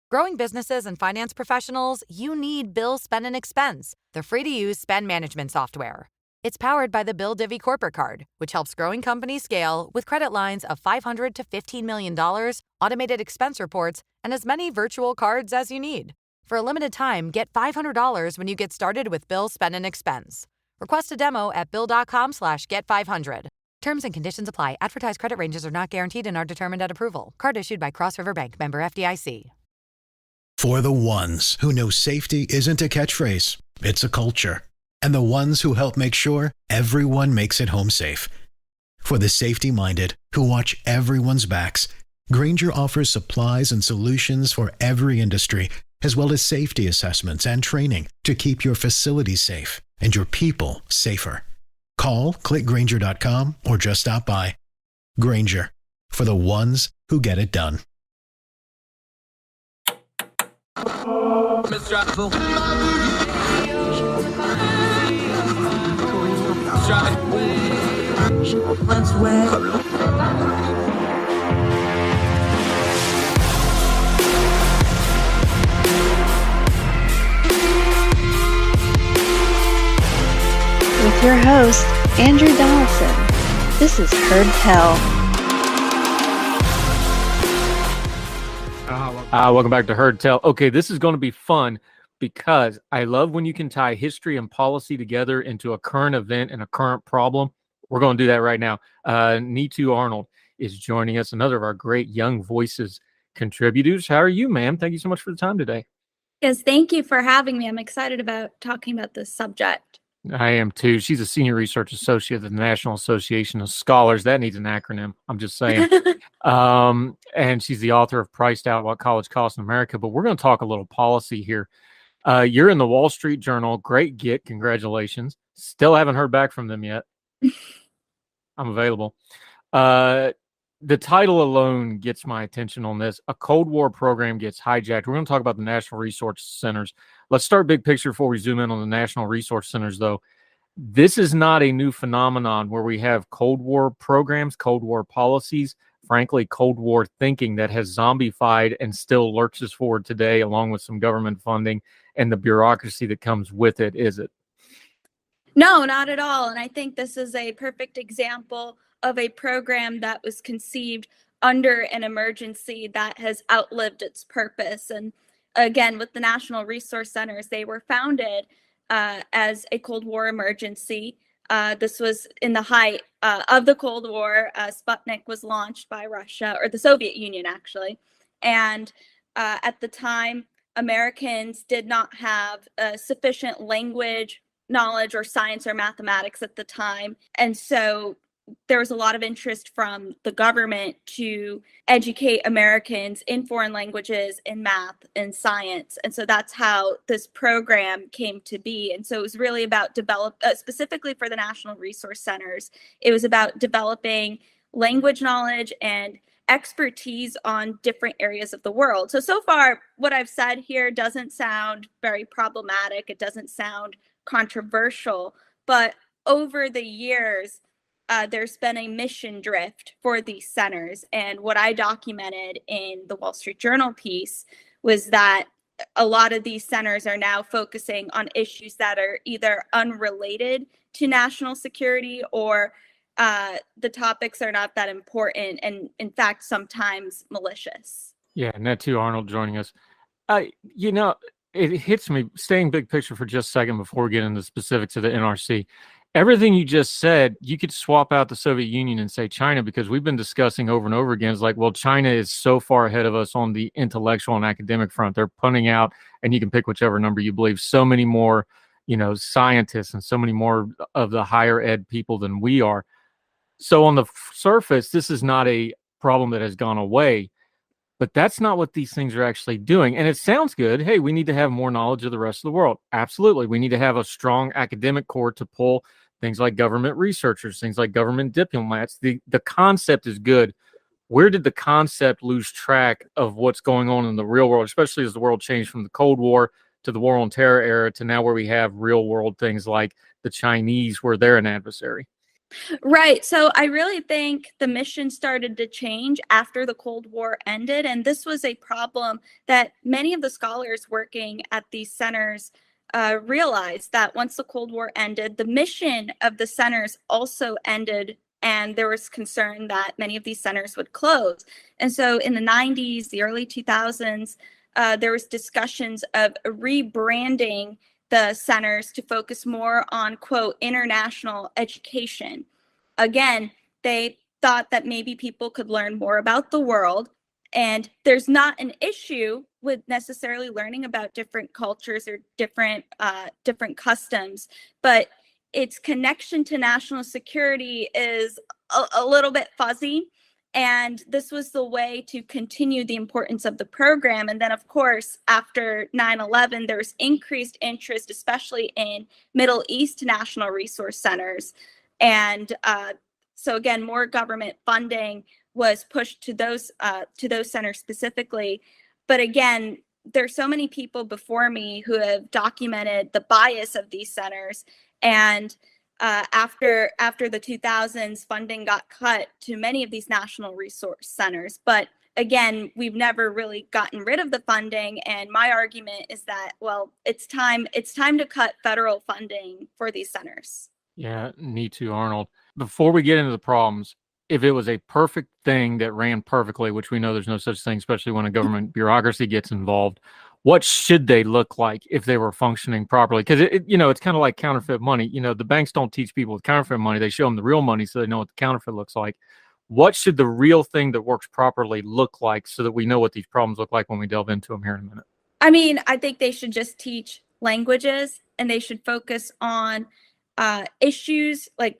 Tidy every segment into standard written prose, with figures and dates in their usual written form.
Growing businesses and finance professionals, you need Bill Spend and Expense, the free-to-use spend management software. It's powered by the Bill Divvy Corporate Card, which helps growing companies scale with credit lines of $500 to $15 million, automated expense reports, and as many virtual cards as you need. For a limited time, get $500 when you get started with Bill Spend and Expense. Request a demo at bill.com/get500. Terms and conditions apply. Advertised credit ranges are not guaranteed and are determined at approval. Card issued by Cross River Bank, member FDIC. For the ones who know safety isn't a catchphrase, it's a culture. And the ones who help make sure everyone makes it home safe. For the safety-minded who watch everyone's backs, Grainger offers supplies and solutions for every industry, as well as safety assessments and training to keep your facilities safe and your people safer. Call, click Grainger.com, or just stop by. Grainger, for the ones who get it done. With your host, Andrew Donaldson. This is Heard Tell. Welcome back to Heard Tell. Okay, this is going to be fun because I love when you can tie history and policy together into a current event and a current problem. We're going to do that right now. Neetu Arnold is joining us, another of our great Young Voices contributors. How are you, ma'am? Thank you so much for the time today. Yes, thank you for having me. I'm excited about talking about this subject. I am too. She's a senior research associate at the National Association of Scholars. That needs an acronym. I'm just saying. And she's the author of Priced Out: What College Costs in America. But we're going to talk a little policy here. You're in the Wall Street Journal. Great get. Congratulations. Still haven't heard back from them yet. I'm available. The title alone gets my attention on this. A Cold War program gets hijacked. We're going to talk about the National Resource Centers. Let's start big picture before we zoom in on the National Resource Centers, though. This is not a new phenomenon where we have Cold War programs, Cold War policies, frankly, Cold War thinking that has zombified and still lurches forward today, along with some government funding and the bureaucracy that comes with it, is it? No, not at all. And I think this is a perfect example of a program that was conceived under an emergency that has outlived its purpose. And again, with the National Resource Centers, they were founded as a Cold War emergency. This was in the height of the Cold War. Sputnik was launched by Russia, or the Soviet Union, actually. And at the time, Americans did not have sufficient language knowledge or science or mathematics at the time. And so there was a lot of interest from the government to educate Americans in foreign languages, in math, and science. And so that's how this program came to be. And so it was really about specifically for the National Resource Centers, it was about developing language knowledge and expertise on different areas of the world. So far, what I've said here doesn't sound very problematic. It doesn't sound controversial, but over the years, there's been a mission drift for these centers. And what I documented in the Wall Street Journal piece was that a lot of these centers are now focusing on issues that are either unrelated to national security or the topics are not that important and, in fact, sometimes malicious. Yeah, Neetu Arnold joining us. It hits me, staying big picture for just a second before we get into the specifics of the NRC. Everything you just said, you could swap out the Soviet Union and say China, because we've been discussing over and over again. It's like, well, China is so far ahead of us on the intellectual and academic front. They're punting out, and you can pick whichever number you believe, so many more, scientists and so many more of the higher ed people than we are. So on the surface, this is not a problem that has gone away, but that's not what these things are actually doing. And it sounds good. Hey, we need to have more knowledge of the rest of the world. Absolutely. We need to have a strong academic core to pull things like government researchers, things like government diplomats. The concept is good. Where did the concept lose track of what's going on in the real world, especially as the world changed from the Cold War to the War on Terror era to now where we have real world things like the Chinese, where they're an adversary? Right. So I really think the mission started to change after the Cold War ended. And this was a problem that many of the scholars working at these centers realized that once the Cold War ended, the mission of the centers also ended. And there was concern that many of these centers would close. And so in the 90s, the early 2000s, there was discussions of rebranding the centers to focus more on, quote, international education. Again, they thought that maybe people could learn more about the world. And there's not an issue with necessarily learning about different cultures or different customs, but its connection to national security is a little bit fuzzy. And this was the way to continue the importance of the program. And then, of course, after 9/11, there was increased interest, especially in Middle East national resource centers. And so again, more government funding was pushed to those centers specifically. But again, there's so many people before me who have documented the bias of these centers. And after the 2000s, funding got cut to many of these national resource centers. But again, we've never really gotten rid of the funding. And my argument is that, well, it's time to cut federal funding for these centers. Yeah, Neetu Arnold. Before we get into the problems, if it was a perfect thing that ran perfectly, which we know there's no such thing, especially when a government bureaucracy gets involved, what should they look like if they were functioning properly? Because it's kind of like counterfeit money. The banks don't teach people with counterfeit money; they show them the real money so they know what the counterfeit looks like. What should the real thing that works properly look like so that we know what these problems look like when we delve into them here in a minute? I mean, I think they should just teach languages, and they should focus on issues like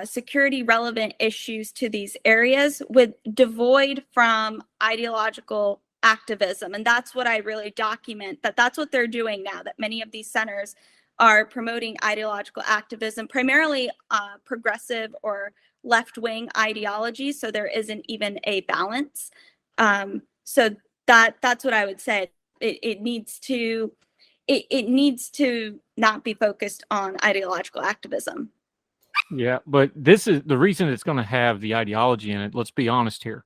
security relevant issues to these areas with devoid from ideological activism. And that's what I really document, that's what they're doing now, that many of these centers are promoting ideological activism, primarily progressive or left-wing ideologies. So there isn't even a balance. So that's what I would say. It needs to not be focused on ideological activism. Yeah, but this is the reason it's going to have the ideology in it. Let's be honest here.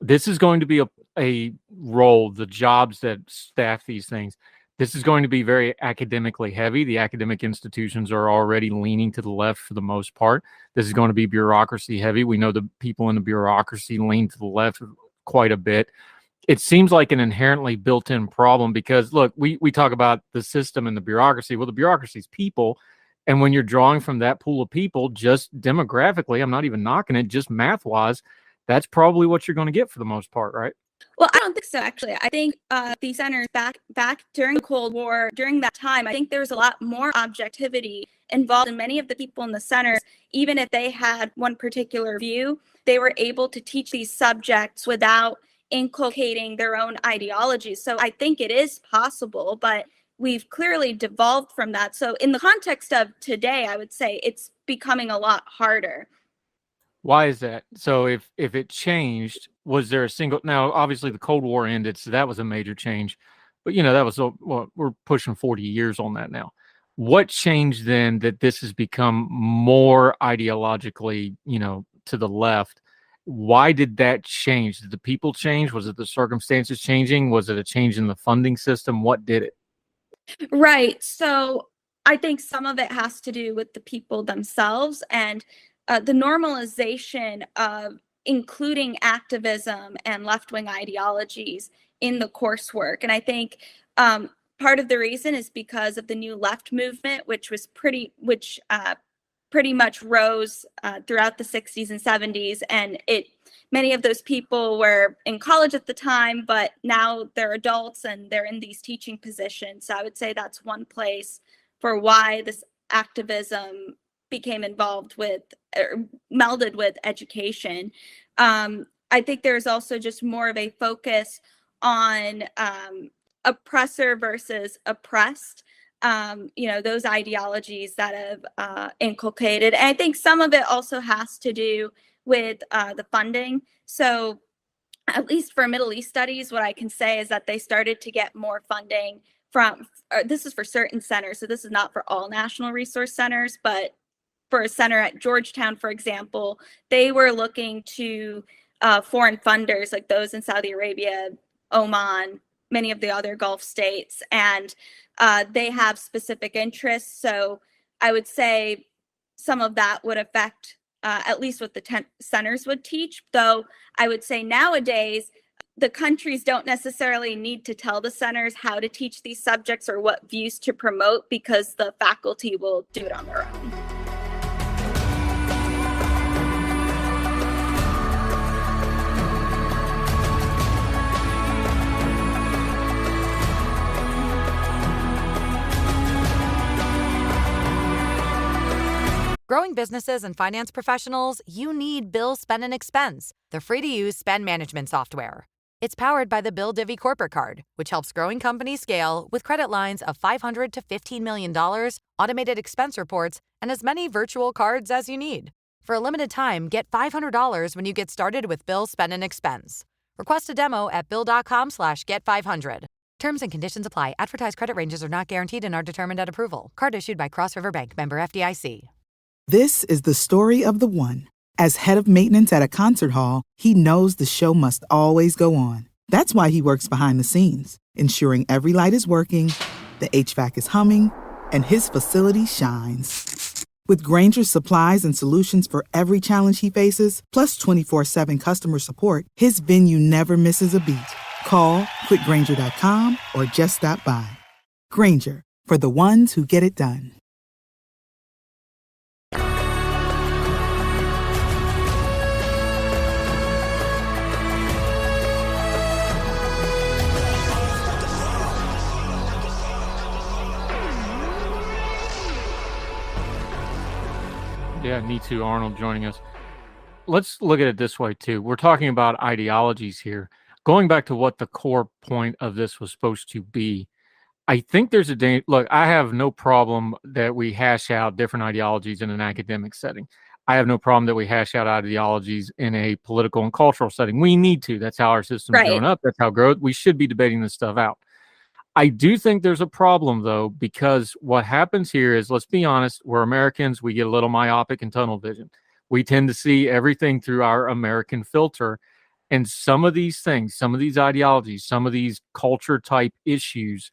This is going to be a role, the jobs that staff these things. This is going to be very academically heavy. The academic institutions are already leaning to the left for the most part. This is going to be bureaucracy heavy. We know the people in the bureaucracy lean to the left quite a bit. It seems like an inherently built-in problem because, look, we talk about the system and the bureaucracy. Well, the bureaucracy is people. And when you're drawing from that pool of people, just demographically, I'm not even knocking it, just math-wise, that's probably what you're going to get for the most part, right? Well, I don't think so, actually. I think these centers back during the Cold War, during that time, I think there was a lot more objectivity involved in many of the people in the centers. Even if they had one particular view, they were able to teach these subjects without inculcating their own ideologies. So I think it is possible, but we've clearly devolved from that. So in the context of today, I would say it's becoming a lot harder. Why is that? So if it changed, was there a single? Now, obviously, the Cold War ended, so that was a major change. But that was we're pushing 40 years on that now. What changed then that this has become more ideologically, to the left? Why did that change? Did the people change? Was it the circumstances changing? Was it a change in the funding system? What did it? Right. So I think some of it has to do with the people themselves and the normalization of including activism and left-wing ideologies in the coursework. And I think part of the reason is because of the New Left movement, which pretty much rose throughout the 60s and 70s. And many of those people were in college at the time, but now they're adults and they're in these teaching positions. So I would say that's one place for why this activism became involved with or melded with education. I think there's also just more of a focus on oppressor versus oppressed. Those ideologies that have inculcated. And I think some of it also has to do with the funding. So at least for Middle East studies, what I can say is that they started to get more funding this is for certain centers. So this is not for all national resource centers, but for a center at Georgetown, for example, they were looking to foreign funders like those in Saudi Arabia, Oman, many of the other Gulf states, and they have specific interests. So I would say some of that would affect at least what the centers would teach, though I would say nowadays the countries don't necessarily need to tell the centers how to teach these subjects or what views to promote, because the faculty will do it on their own. Growing businesses and finance professionals, you need Bill Spend and Expense, the free-to-use spend management software. It's powered by the Bill Divvy Corporate Card, which helps growing companies scale with credit lines of $500 to $15 million, automated expense reports, and as many virtual cards as you need. For a limited time, get $500 when you get started with Bill Spend and Expense. Request a demo at bill.com/get500. Terms and conditions apply. Advertised credit ranges are not guaranteed and are determined at approval. Card issued by Cross River Bank, member FDIC. This is the story of the one. As head of maintenance at a concert hall, he knows the show must always go on. That's why he works behind the scenes, ensuring every light is working, the HVAC is humming, and his facility shines. With Grainger's supplies and solutions for every challenge he faces, plus 24/7 customer support, his venue never misses a beat. Call quickgrainger.com or just stop by. Grainger, for the ones who get it done. Yeah, Neetu Arnold joining us. Let's look at it this way, too. We're talking about ideologies here. Going back to what the core point of this was supposed to be, I think there's a danger. Look, I have no problem that we hash out different ideologies in an academic setting. I have no problem that we hash out ideologies in a political and cultural setting. We need to. That's how our system's growing up. That's how growth. We should be debating this stuff out. I do think there's a problem, though, because what happens here is, let's be honest, we're Americans. We get a little myopic and tunnel vision. We tend to see everything through our American filter. And some of these things, some of these ideologies, some of these culture type issues,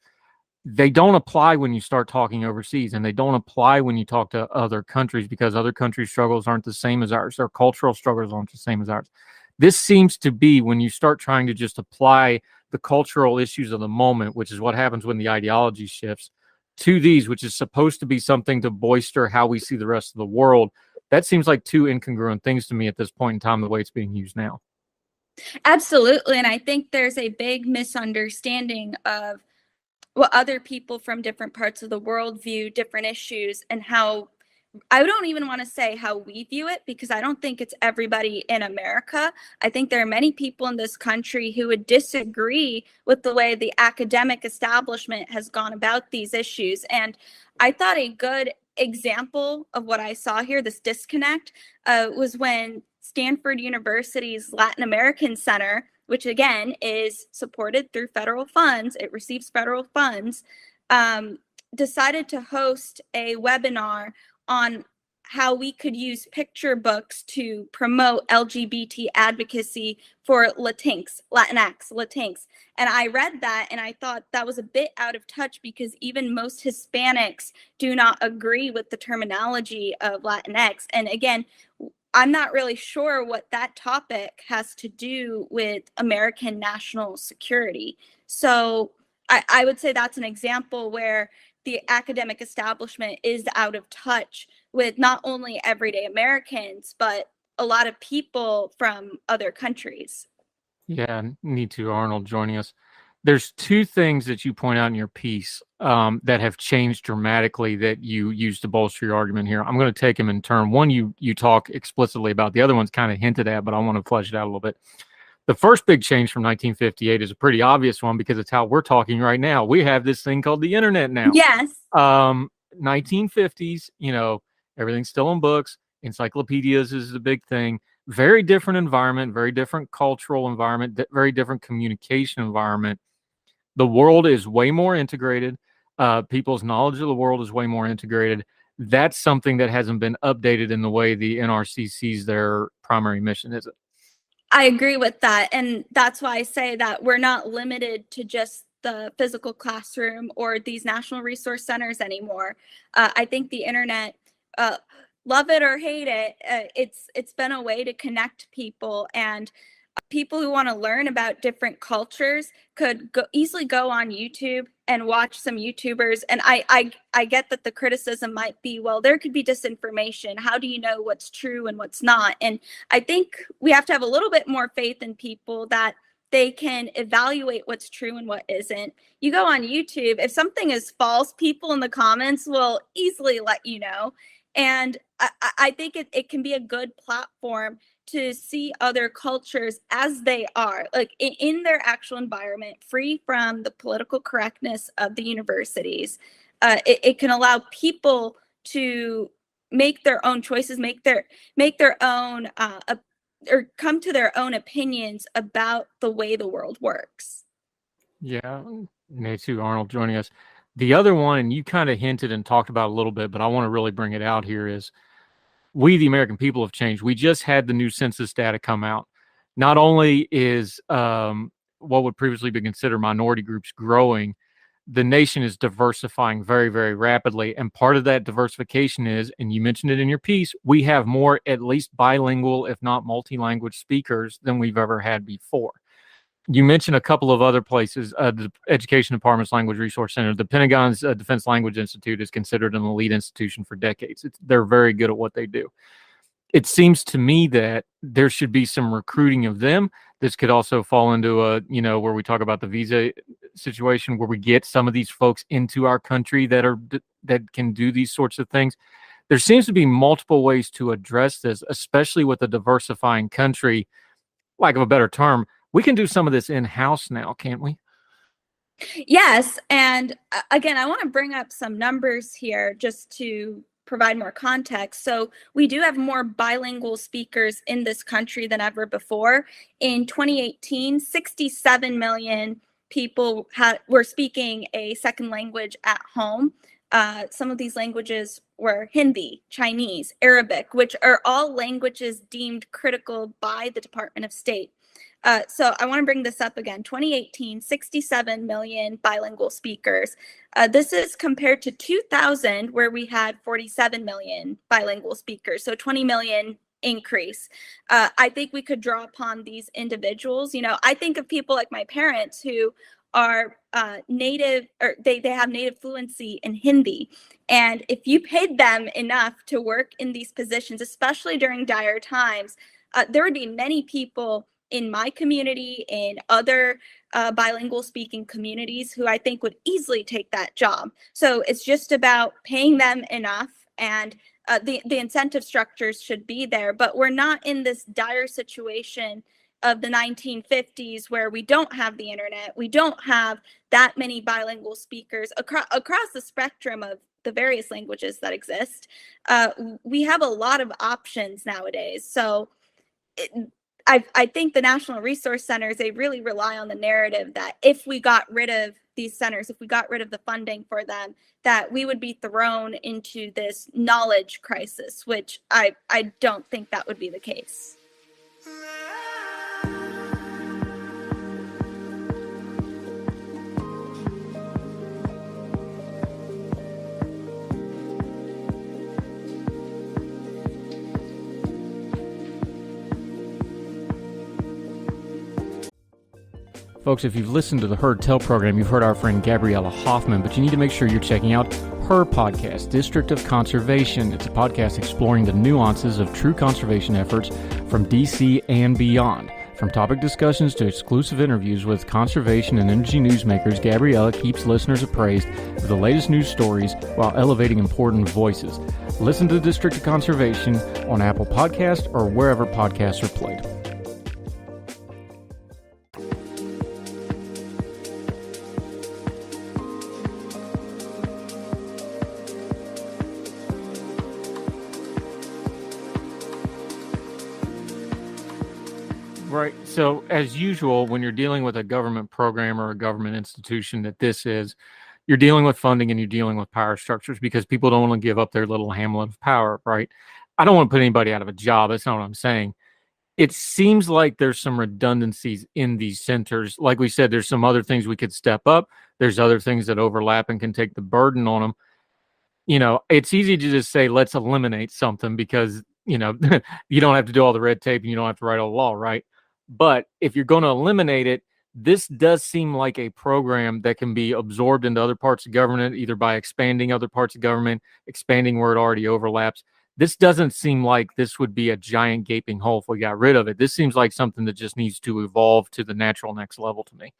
they don't apply when you start talking overseas, and they don't apply when you talk to other countries, because other countries' struggles aren't the same as ours. Their cultural struggles aren't the same as ours. This seems to be when you start trying to just apply the cultural issues of the moment, which is what happens when the ideology shifts, to these, which is supposed to be something to bolster how we see the rest of the world. That seems like two incongruent things to me at this point in time, the way it's being used now. Absolutely. And I think there's a big misunderstanding of what other people from different parts of the world view different issues, and how I don't even want to say how we view it, because I don't think it's everybody in America. I think there are many people in this country who would disagree with the way the academic establishment has gone about these issues. And I thought a good example of what I saw here, this disconnect, was when Stanford University's Latin American Center, which again is supported through federal funds, it receives federal funds, decided to host a webinar on how we could use picture books to promote LGBT advocacy for Latinx. And I read that and I thought that was a bit out of touch, because even most Hispanics do not agree with the terminology of Latinx. And again, I'm not really sure what that topic has to do with American national security. So I would say that's an example where the academic establishment is out of touch with not only everyday Americans, but a lot of people from other countries. Yeah, Neetu Arnold joining us. There's two things that you point out in your piece that have changed dramatically that you use to bolster your argument here. I'm going to take them in turn. One, you talk explicitly about. The other one's kind of hinted at, but I want to flesh it out a little bit. The first big change from 1958 is a pretty obvious one, because it's how we're talking right now. We have this thing called the internet now. Yes. 1950s, everything's still in books. Encyclopedias is the big thing. Very different environment, very different cultural environment, very different communication environment. The world is way more integrated. People's knowledge of the world is way more integrated. That's something that hasn't been updated in the way the NRC sees their primary mission, is it? I agree with that. And that's why I say that we're not limited to just the physical classroom or these national resource centers anymore. I think the internet, love it or hate it, it's been a way to connect people, and people who want to learn about different cultures could easily go on YouTube and watch some YouTubers. And I get that the criticism might be, well, there could be disinformation. How do you know what's true and what's not? And I think we have to have a little bit more faith in people that they can evaluate what's true and what isn't. You go on YouTube, if something is false, people in the comments will easily let you know. And I think it can be a good platform to see other cultures as they are, like in their actual environment, free from the political correctness of the universities. It can allow people to make their own choices, make their own or come to their own opinions about the way the world works. Yeah, Neetu Arnold joining us. The other one, and you kind of hinted and talked about a little bit, but I want to really bring it out here, is we, the American people, have changed. We just had the new census data come out. Not only is what would previously be considered minority groups growing, the nation is diversifying very, very rapidly. And part of that diversification is, and you mentioned it in your piece, we have more at least bilingual, if not multi-language speakers than we've ever had before. You mentioned a couple of other places, the Education Department's Language Resource Center. The Pentagon's Defense Language Institute is considered an elite institution for decades. They're very good at what they do. It seems to me that there should be some recruiting of them. This could also fall into a, where we talk about the visa situation, where we get some of these folks into our country that can do these sorts of things. There seems to be multiple ways to address this, especially with a diversifying country, lack of a better term. We can do some of this in-house now, can't we? Yes. And again, I want to bring up some numbers here just to provide more context. So we do have more bilingual speakers in this country than ever before. In 2018, 67 million people were speaking a second language at home. Some of these languages were Hindi, Chinese, Arabic, which are all languages deemed critical by the Department of State. So I want to bring this up again. 2018, 67 million bilingual speakers. This is compared to 2000, where we had 47 million bilingual speakers. So 20 million increase. I think we could draw upon these individuals. I think of people like my parents who are native, or they have native fluency in Hindi. And if you paid them enough to work in these positions, especially during dire times, there would be many people in my community, in other bilingual speaking communities, who I think would easily take that job. So it's just about paying them enough, and the incentive structures should be there. But we're not in this dire situation of the 1950s where we don't have the internet, we don't have that many bilingual speakers across the spectrum of the various languages that exist. We have a lot of options nowadays. So I think the National Resource Centers, they really rely on the narrative that if we got rid of these centers, if we got rid of the funding for them, that we would be thrown into this knowledge crisis, which I don't think that would be the case. Folks, if you've listened to the Heard Tell program, you've heard our friend Gabriella Hoffman, but you need to make sure you're checking out her podcast, District of Conservation. It's a podcast exploring the nuances of true conservation efforts from DC and beyond. From topic discussions to exclusive interviews with conservation and energy newsmakers, Gabriella keeps listeners appraised of the latest news stories while elevating important voices. Listen to District of Conservation on Apple Podcasts or wherever podcasts are played. Right. So as usual, when you're dealing with a government program or a government institution that this is, you're dealing with funding and you're dealing with power structures because people don't want to give up their little hamlet of power, right? I don't want to put anybody out of a job. That's not what I'm saying. It seems like there's some redundancies in these centers. Like we said, there's some other things we could step up. There's other things that overlap and can take the burden on them. It's easy to just say, let's eliminate something because, you don't have to do all the red tape and you don't have to write all the law, right? But if you're going to eliminate it, this does seem like a program that can be absorbed into other parts of government, either by expanding other parts of government, expanding where it already overlaps. This doesn't seem like this would be a giant gaping hole if we got rid of it. This seems like something that just needs to evolve to the natural next level to me.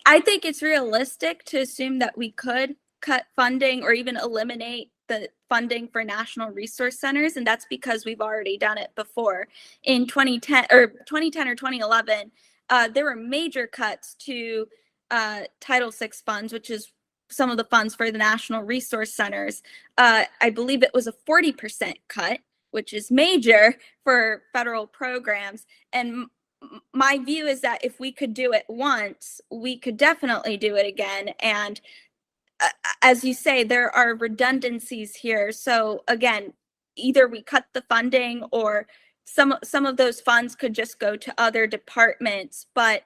I think it's realistic to assume that we could cut funding or even eliminate the funding for national resource centers, and that's because we've already done it before. In 2010 or 2011, there were major cuts to Title VI funds, which is some of the funds for the national resource centers. I believe it was a 40% cut, which is major for federal programs. And my view is that if we could do it once, we could definitely do it again. And as you say, there are redundancies here. So again, either we cut the funding or some of those funds could just go to other departments, but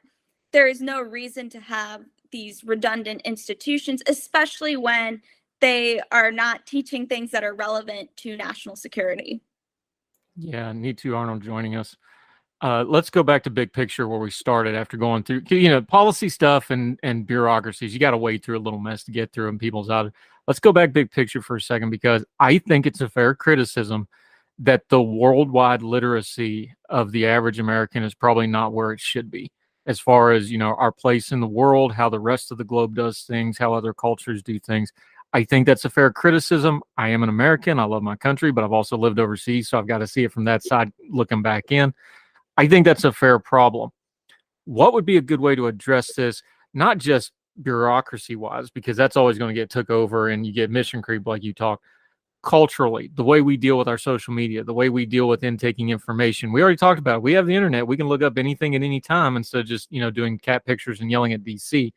there is no reason to have these redundant institutions, especially when they are not teaching things that are relevant to national security. Yeah, Neetu Arnold joining us. Let's go back to big picture where we started after going through, policy stuff and bureaucracies. You got to wade through a little mess to get through and people's out. Let's go back big picture for a second, because I think it's a fair criticism that the worldwide literacy of the average American is probably not where it should be, as far as, our place in the world, how the rest of the globe does things, how other cultures do things. I think that's a fair criticism. I am an American. I love my country, but I've also lived overseas, so I've got to see it from that side looking back in. I think that's a fair problem. What would be a good way to address this, not just bureaucracy-wise, because that's always going to get took over and you get mission creep like you talk, culturally, the way we deal with our social media, the way we deal with intaking information. We already talked about it. We have the internet. We can look up anything at any time instead of just, doing cat pictures and yelling at DC.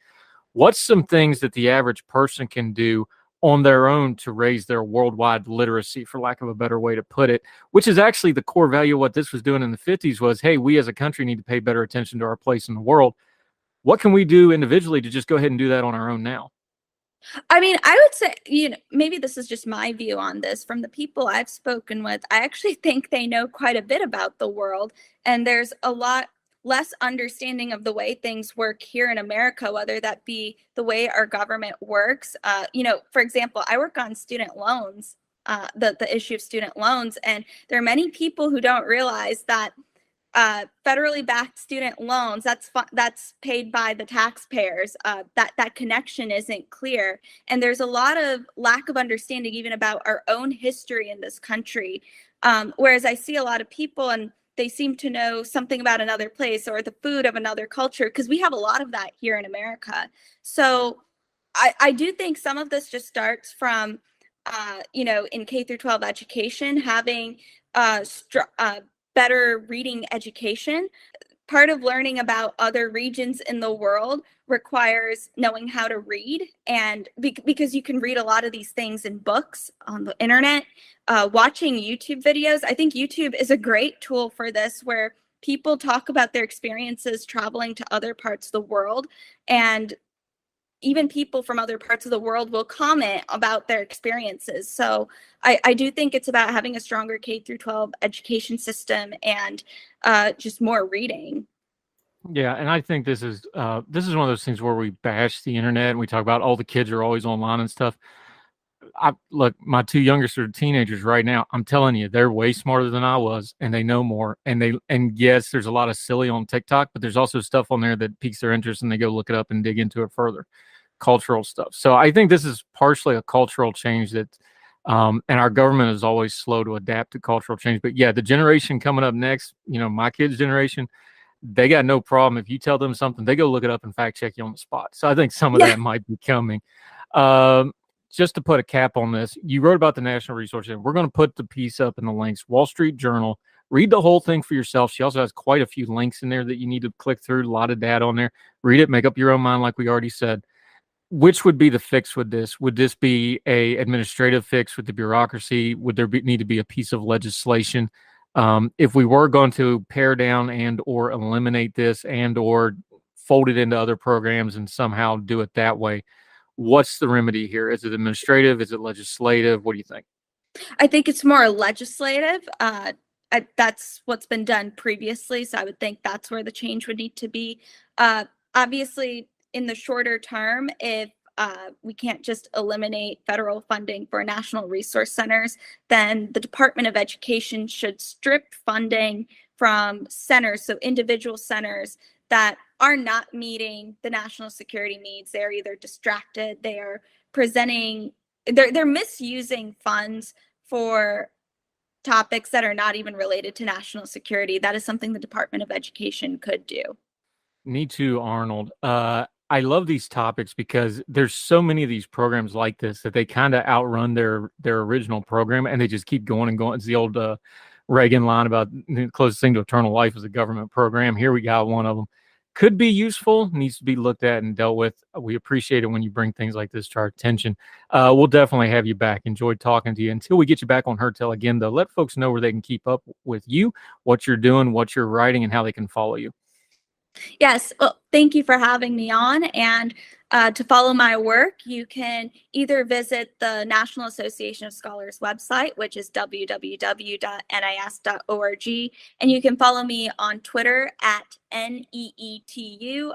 What's some things that the average person can do on their own to raise their worldwide literacy, for lack of a better way to put it, which is actually the core value of what this was doing in the 50s was, hey, we as a country need to pay better attention to our place in the world. What can we do individually to just go ahead and do that on our own now? I mean, I would say, maybe this is just my view on this. From the people I've spoken with, I actually think they know quite a bit about the world, and there's a lot less understanding of the way things work here in America, whether that be the way our government works. For example, I work on student loans, the issue of student loans, and there are many people who don't realize that federally backed student loans, that's paid by the taxpayers. That connection isn't clear, and there's a lot of lack of understanding even about our own history in this country. Whereas I see a lot of people and they seem to know something about another place or the food of another culture, because we have a lot of that here in America. So I do think some of this just starts from, in K through 12 education, having better reading education. Part of learning about other regions in the world requires knowing how to read, and because you can read a lot of these things in books, on the internet, watching YouTube videos. I think YouTube is a great tool for this, where people talk about their experiences traveling to other parts of the world, and even people from other parts of the world will comment about their experiences. So I do think it's about having a stronger K through 12 education system and just more reading. Yeah, and I think this is one of those things where we bash the internet and we talk about all the kids are always online and stuff. Look, my two youngest are teenagers right now. I'm telling you, they're way smarter than I was, and they know more. And yes, there's a lot of silly on TikTok, but there's also stuff on there that piques their interest, and they go look it up and dig into it further. Cultural stuff. So I think this is partially a cultural change that, and our government is always slow to adapt to cultural change. But yeah, the generation coming up next, my kids' generation, they got no problem. If you tell them something, they go look it up and fact check you on the spot. So I think some of that might be coming. Just to put a cap on this, you wrote about the National Resource Center. We're going to put the piece up in the links. Wall Street Journal. Read the whole thing for yourself. She also has quite a few links in there that you need to click through. A lot of data on there. Read it. Make up your own mind, like we already said. which would be the fix with this? Would this be a administrative fix with the bureaucracy? Would there need to be a piece of legislation? If we were going to pare down and or eliminate this and or fold it into other programs and somehow do it that way, what's the remedy here? Is it administrative? Is it legislative? What do you think? I think it's more legislative. That's what's been done previously, so I would think that's where the change would need to be. Obviously, in the shorter term, if we can't just eliminate federal funding for national resource centers, then the Department of Education should strip funding from centers, so individual centers that are not meeting the national security needs. They're either distracted, they are presenting, they're misusing funds for topics that are not even related to national security. That is something the Department of Education could do. Neetu Arnold. I love these topics because there's so many of these programs like this that they kind of outrun their original program and they just keep going and going. It's the old Reagan line about the closest thing to eternal life is a government program. Here we got one of them. Could be useful, needs to be looked at and dealt with. We appreciate it when you bring things like this to our attention. We'll definitely have you back. Enjoyed talking to you. Until we get you back on Heard Tell again, though, let folks know where they can keep up with you, what you're doing, what you're writing, and how they can follow you. Yes, well, thank you for having me on. And to follow my work, you can either visit the National Association of Scholars website, which is www.nis.org, and you can follow me on Twitter at NEETU_Arnold.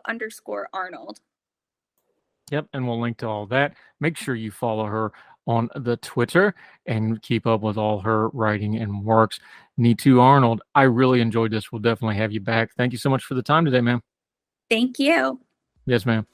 Yep, and we'll link to all that. Make sure you follow her on the Twitter and keep up with all her writing and works. Neetu Arnold, I really enjoyed this. We'll definitely have you back. Thank you so much for the time today, ma'am. Thank you. Yes, ma'am.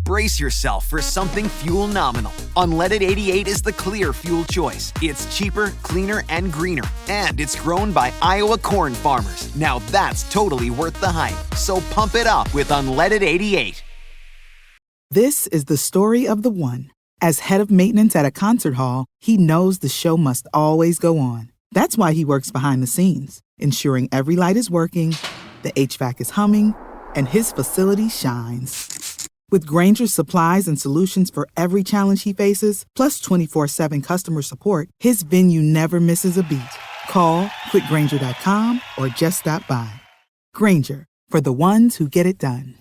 Brace yourself for something fuel nominal. Unleaded 88 is the clear fuel choice. It's cheaper, cleaner, and greener. And it's grown by Iowa corn farmers. Now that's totally worth the hype. So pump it up with Unleaded 88. This is the story of the one. As head of maintenance at a concert hall, he knows the show must always go on. That's why he works behind the scenes, ensuring every light is working, the HVAC is humming, and his facility shines. With Grainger's supplies and solutions for every challenge he faces, plus 24/7 customer support, his venue never misses a beat. Call quickgrainger.com or just stop by. Grainger, for the ones who get it done.